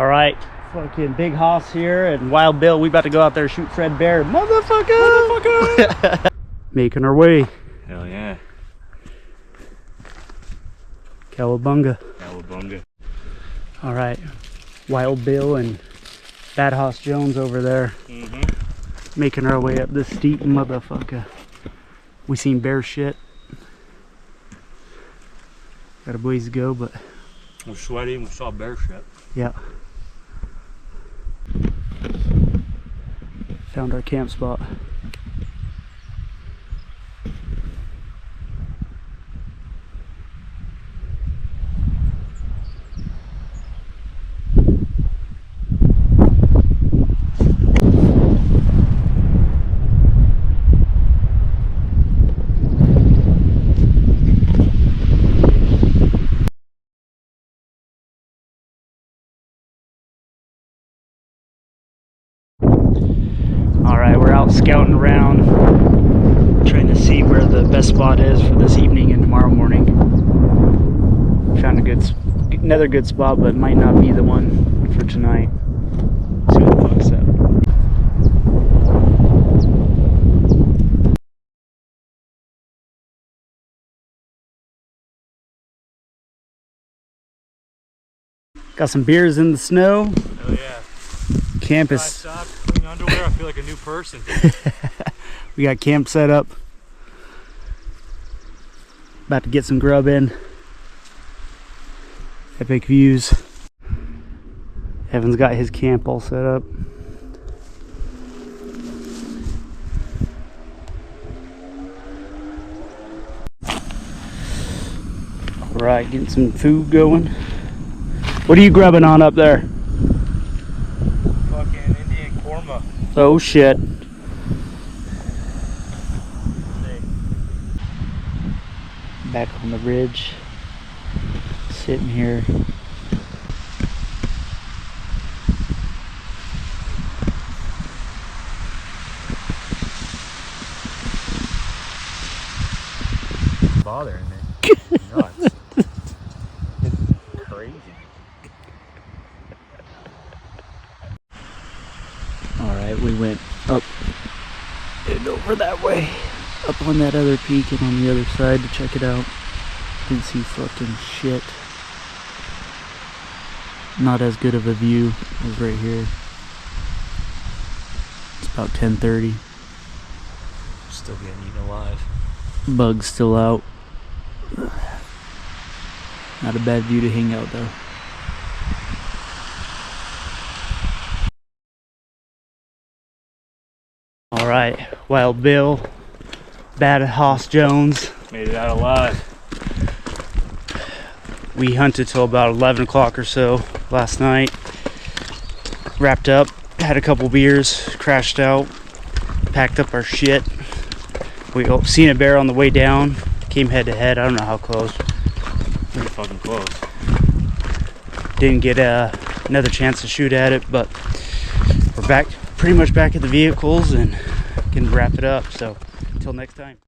All right, fucking Big Hoss here and Wild Bill. We about to go out there and shoot Fred Bear. Motherfucker! Making our way. Hell yeah. Cowabunga. Cowabunga. All right, Wild Bill and Bad Hoss Jones over there. Making our way up this steep motherfucker. We seen bear shit. Got a ways to go, but We're sweaty and we saw bear shit. yeah. Found our camp spot. Alright, we're out scouting around, trying to see where the best spot is for this evening and tomorrow morning. Found another good spot, but it might not be the one for tonight. See what the fuck's up. Got some beers in the snow. Hell yeah. Campus. Clean underwear, I feel like a new person. We got camp set up. About to get some grub in. Epic views. Evan's got his camp all set up. Alright, getting some food going. What are you grubbing on up there? Fucking Indian korma. Oh shit. Back on the ridge. Sitting here. Bothering me. Nuts. Crazy. Alright, we went up and over that way. Up on that other peak and on the other side to check it out. Didn't see fucking shit. Not as good of a view as right here. It's about 10:30. Still getting eaten alive. Bugs still out. Not a bad view to hang out though. Alright, Wild Bill, Bad Hoss Jones. Made it out alive. We hunted till about 11 o'clock or so last night. Wrapped up, had a couple beers, crashed out, packed up our shit. We seen a bear on the way down, came head to head. I don't know how close. Pretty fucking close. Didn't get another chance to shoot at it, but we're back, pretty much back at the vehicles and can wrap it up. So until next time.